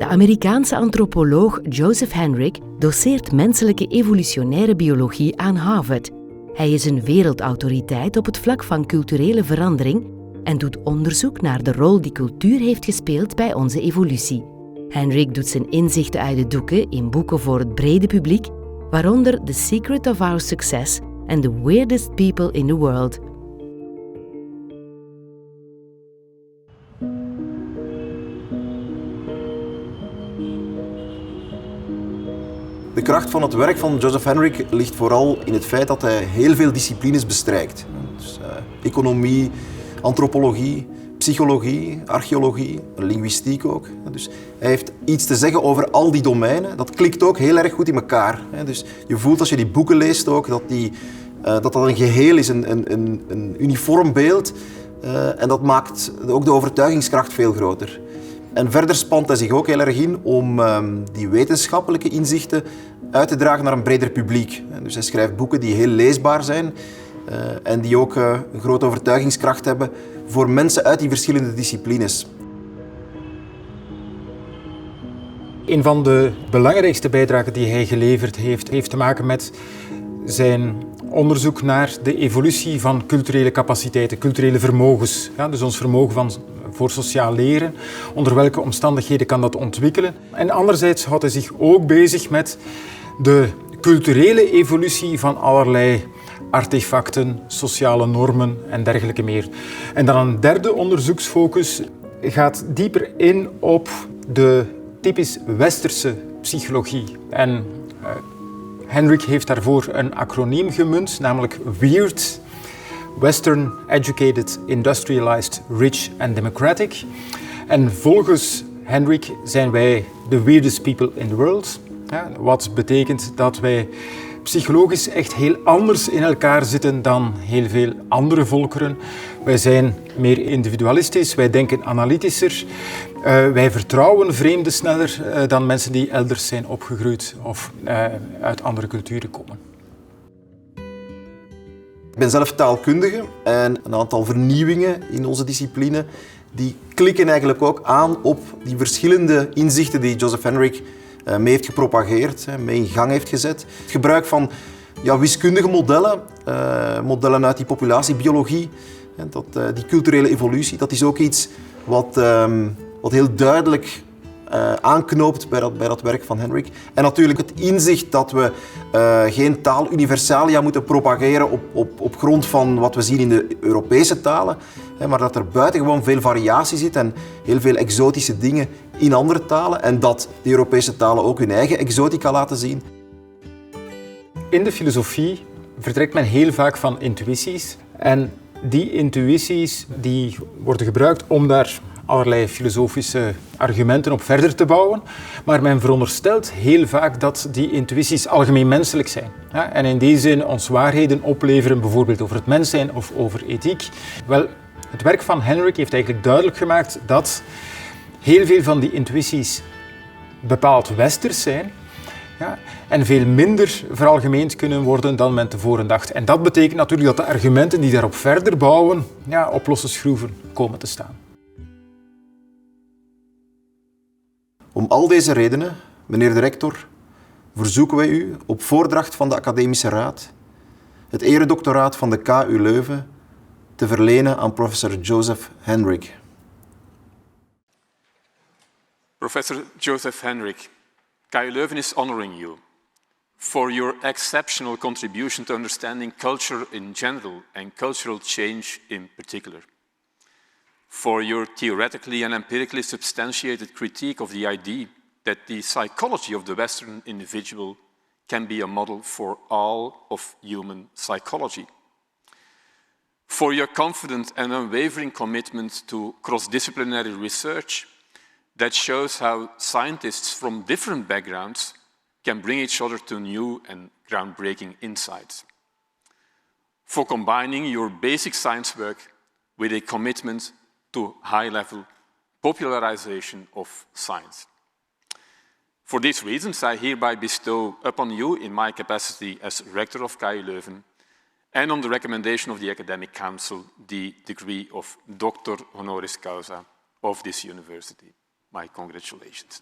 De Amerikaanse antropoloog Joseph Henrich doceert menselijke evolutionaire biologie aan Harvard. Hij is een wereldautoriteit op het vlak van culturele verandering en doet onderzoek naar de rol die cultuur heeft gespeeld bij onze evolutie. Henrich doet zijn inzichten uit de doeken in boeken voor het brede publiek, waaronder The Secret of Our Success en The Weirdest People in the World. De kracht van het werk van Joseph Henrich ligt vooral in het feit dat hij heel veel disciplines bestrijkt. Dus, economie, antropologie, psychologie, archeologie, linguïstiek ook. Dus hij heeft iets te zeggen over al die domeinen. Dat klikt ook heel erg goed in elkaar. Dus je voelt als je die boeken leest ook dat een geheel is, een uniform beeld. En dat maakt ook de overtuigingskracht veel groter. En verder spant hij zich ook heel erg in om die wetenschappelijke inzichten uit te dragen naar een breder publiek. Dus hij schrijft boeken die heel leesbaar zijn en die ook een grote overtuigingskracht hebben voor mensen uit die verschillende disciplines. Een van de belangrijkste bijdragen die hij geleverd heeft te maken met zijn onderzoek naar de evolutie van culturele capaciteiten, culturele vermogens. Ja, dus ons vermogen voor sociaal leren, onder welke omstandigheden kan dat ontwikkelen. En anderzijds houdt hij zich ook bezig met de culturele evolutie van allerlei artefacten, sociale normen en dergelijke meer. En dan een derde onderzoeksfocus gaat dieper in op de typisch westerse psychologie. En Henrich heeft daarvoor een acroniem gemunt, namelijk WEIRD. Western, Educated, Industrialized, Rich and Democratic. En volgens Henrich zijn wij the weirdest people in the world. Ja, wat betekent dat wij psychologisch echt heel anders in elkaar zitten dan heel veel andere volkeren. Wij zijn meer individualistisch, wij denken analytischer. Wij vertrouwen vreemden sneller dan mensen die elders zijn opgegroeid of uit andere culturen komen. Ik ben zelf taalkundige en een aantal vernieuwingen in onze discipline die klikken eigenlijk ook aan op die verschillende inzichten die Joseph Henrich mee heeft gepropageerd, mee in gang heeft gezet. Het gebruik van wiskundige modellen, modellen uit die populatiebiologie, die culturele evolutie, dat is ook iets wat heel duidelijk aanknoopt bij dat werk van Henrich. En natuurlijk het inzicht dat we geen taal universalia moeten propageren op grond van wat we zien in de Europese talen, maar dat er buitengewoon veel variatie zit en heel veel exotische dingen in andere talen en dat de Europese talen ook hun eigen exotica laten zien. In de filosofie vertrekt men heel vaak van intuïties en die intuïties die worden gebruikt om daar allerlei filosofische argumenten op verder te bouwen, maar men veronderstelt heel vaak dat die intuïties algemeen menselijk zijn. Ja, en in die zin ons waarheden opleveren, bijvoorbeeld over het mens zijn of over ethiek. Wel, het werk van Henrich heeft eigenlijk duidelijk gemaakt dat heel veel van die intuïties bepaald westers zijn, ja, en veel minder veralgemeend kunnen worden dan men tevoren dacht. En dat betekent natuurlijk dat de argumenten die daarop verder bouwen op losse schroeven komen te staan. Om al deze redenen, meneer de rector, verzoeken wij u op voordracht van de Academische Raad het eredoctoraat van de KU Leuven te verlenen aan professor Joseph Henrich. Professor Joseph Henrich, KU Leuven is honoring you for your exceptional contribution to understanding culture in general and cultural change in particular. For your theoretically and empirically substantiated critique of the idea that the psychology of the Western individual can be a model for all of human psychology. For your confident and unwavering commitment to cross-disciplinary research that shows how scientists from different backgrounds can bring each other to new and groundbreaking insights. For combining your basic science work with a commitment to high-level popularization of science. For these reasons, I hereby bestow upon you, in my capacity as rector of KU Leuven, and on the recommendation of the Academic Council, the degree of Doctor Honoris Causa of this university. my congratulations.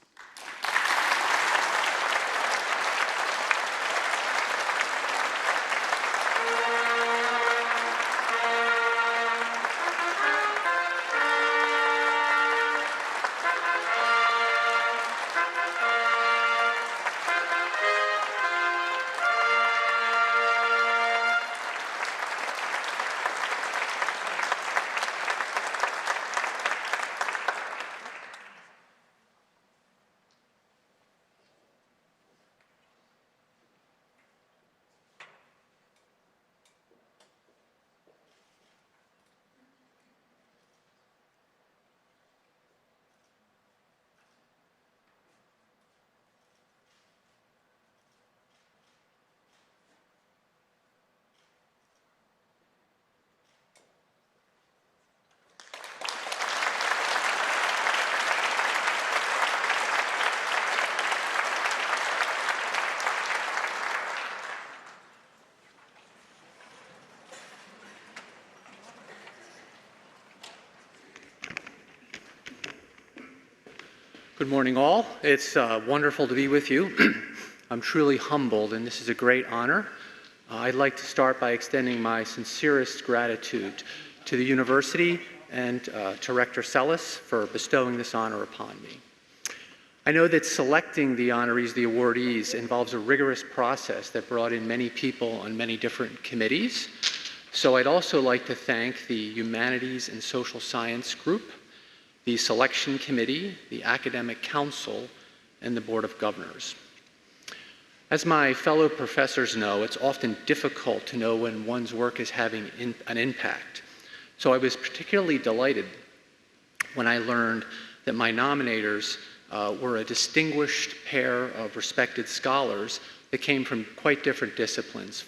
Good morning, all. It's wonderful to be with you. I'm truly humbled, and this is a great honor. I'd like to start by extending my sincerest gratitude to the university and to Rector Sellis for bestowing this honor upon me. I know that selecting the honorees, the awardees, involves a rigorous process that brought in many people on many different committees. So I'd also like to thank the Humanities and Social Science Group, the Selection Committee, the Academic Council, and the Board of Governors. As my fellow professors know, it's often difficult to know when one's work is having an impact. So I was particularly delighted when I learned that my nominators were a distinguished pair of respected scholars that came from quite different disciplines,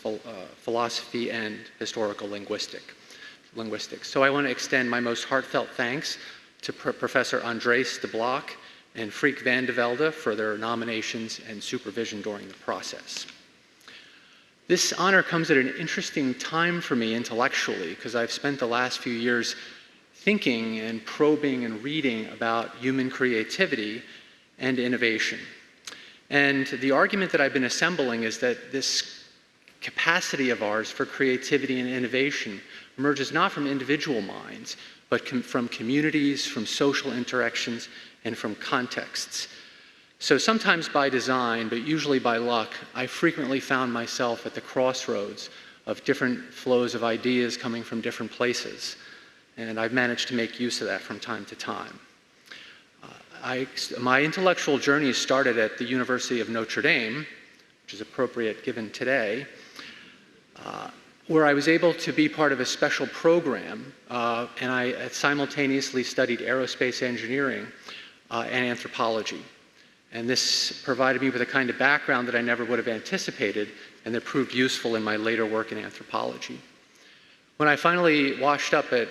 philosophy and historical linguistics. So I want to extend my most heartfelt thanks to Professor Andres de Block and Freek van de Velde for their nominations and supervision during the process. This honor comes at an interesting time for me intellectually, because I've spent the last few years thinking and probing and reading about human creativity and innovation. And the argument that I've been assembling is that this capacity of ours for creativity and innovation emerges not from individual minds, but from communities, from social interactions, and from contexts. So sometimes by design, but usually by luck, I frequently found myself at the crossroads of different flows of ideas coming from different places. And I've managed to make use of that from time to time. My intellectual journey started at the University of Notre Dame, which is appropriate given today, where I was able to be part of a special program, and I simultaneously studied aerospace engineering and anthropology. And this provided me with a kind of background that I never would have anticipated, and that proved useful in my later work in anthropology. When I finally washed up at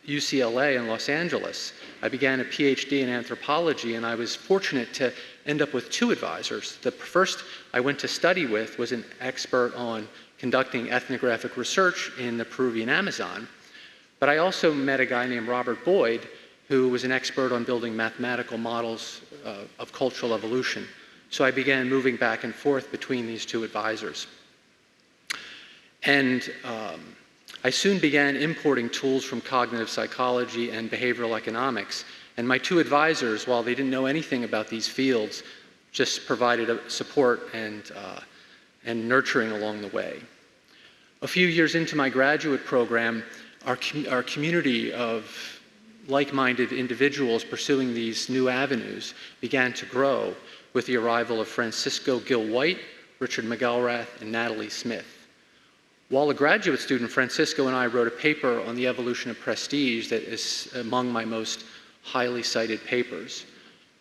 UCLA in Los Angeles, I began a PhD in anthropology, and I was fortunate to end up with two advisors. The first I went to study with was an expert on conducting ethnographic research in the Peruvian Amazon. But I also met a guy named Robert Boyd, who was an expert on building mathematical models of cultural evolution. So I began moving back and forth between these two advisors. And I soon began importing tools from cognitive psychology and behavioral economics. And my two advisors, while they didn't know anything about these fields, just provided support and nurturing along the way. A few years into my graduate program, our community of like-minded individuals pursuing these new avenues began to grow with the arrival of Francisco Gil White, Richard McElrath, and Natalie Smith. While a graduate student, Francisco and I wrote a paper on the evolution of prestige that is among my most highly cited papers.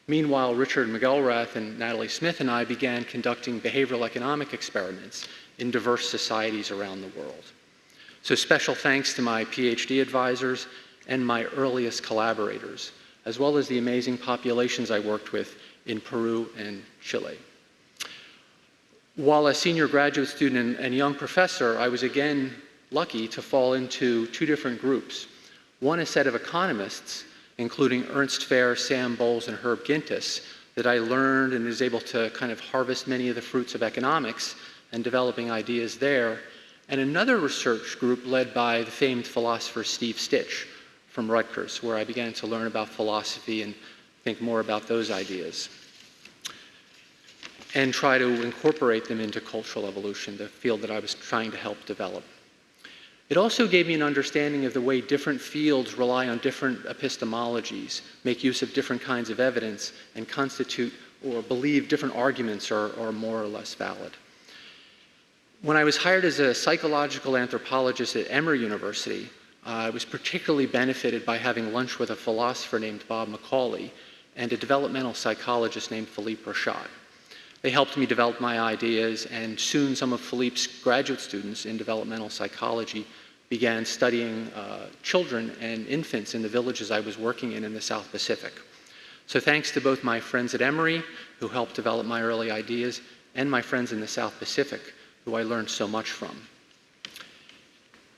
Meanwhile, Richard McElrath and Natalie Smith and I began conducting behavioral economic experiments in diverse societies around the world. So special thanks to my PhD advisors and my earliest collaborators, as well as the amazing populations I worked with in Peru and Chile. While a senior graduate student and young professor, I was again lucky to fall into two different groups. One, a set of economists including Ernst Fehr, Sam Bowles, and Herb Gintis, that I learned and was able to kind of harvest many of the fruits of economics and developing ideas there. And another research group led by the famed philosopher Steve Stitch from Rutgers, where I began to learn about philosophy and think more about those ideas and try to incorporate them into cultural evolution, the field that I was trying to help develop. It also gave me an understanding of the way different fields rely on different epistemologies, make use of different kinds of evidence, and constitute or believe different arguments are more or less valid. When I was hired as a psychological anthropologist at Emory University, I was particularly benefited by having lunch with a philosopher named Bob Macaulay and a developmental psychologist named Philippe Rochat. They helped me develop my ideas, and soon some of Philippe's graduate students in developmental psychology began studying children and infants in the villages I was working in the South Pacific. So thanks to both my friends at Emory, who helped develop my early ideas, and my friends in the South Pacific, who I learned so much from.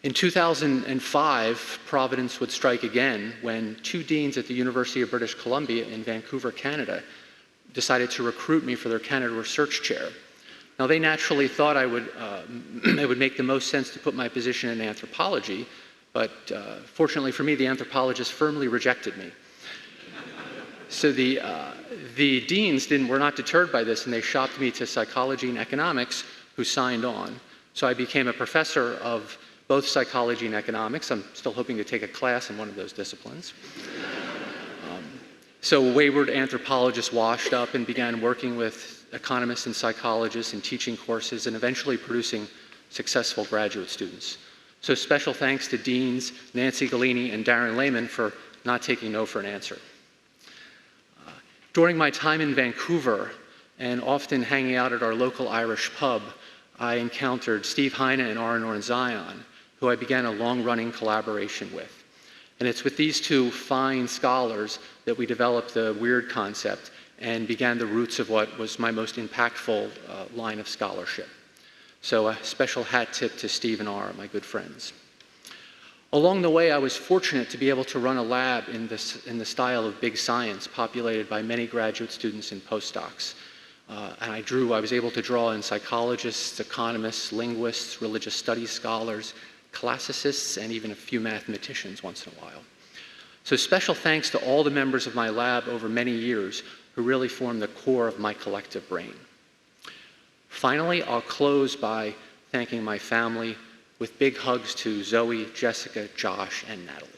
In 2005, Providence would strike again when two deans at the University of British Columbia in Vancouver, Canada, decided to recruit me for their Canada Research Chair. Now, they naturally thought it would make the most sense to put my position in anthropology, but fortunately for me, the anthropologists firmly rejected me. So the deans were not deterred by this, and they shopped me to psychology and economics, who signed on. So I became a professor of both psychology and economics. I'm still hoping to take a class in one of those disciplines. So wayward anthropologists washed up and began working with economists and psychologists and teaching courses and eventually producing successful graduate students. So special thanks to Deans Nancy Galini and Darren Lehman for not taking no for an answer. During my time in Vancouver and often hanging out at our local Irish pub, I encountered Steve Heine and Aranor Zion, who I began a long-running collaboration with. And it's with these two fine scholars that we developed the weird concept and began the roots of what was my most impactful line of scholarship. So a special hat tip to Steve and R, my good friends. Along the way, I was fortunate to be able to run a lab in the style of big science, populated by many graduate students and postdocs. And I was able to draw in psychologists, economists, linguists, religious studies scholars, classicists, and even a few mathematicians once in a while. So special thanks to all the members of my lab over many years who really form the core of my collective brain. Finally, I'll close by thanking my family with big hugs to Zoe, Jessica, Josh, and Natalie.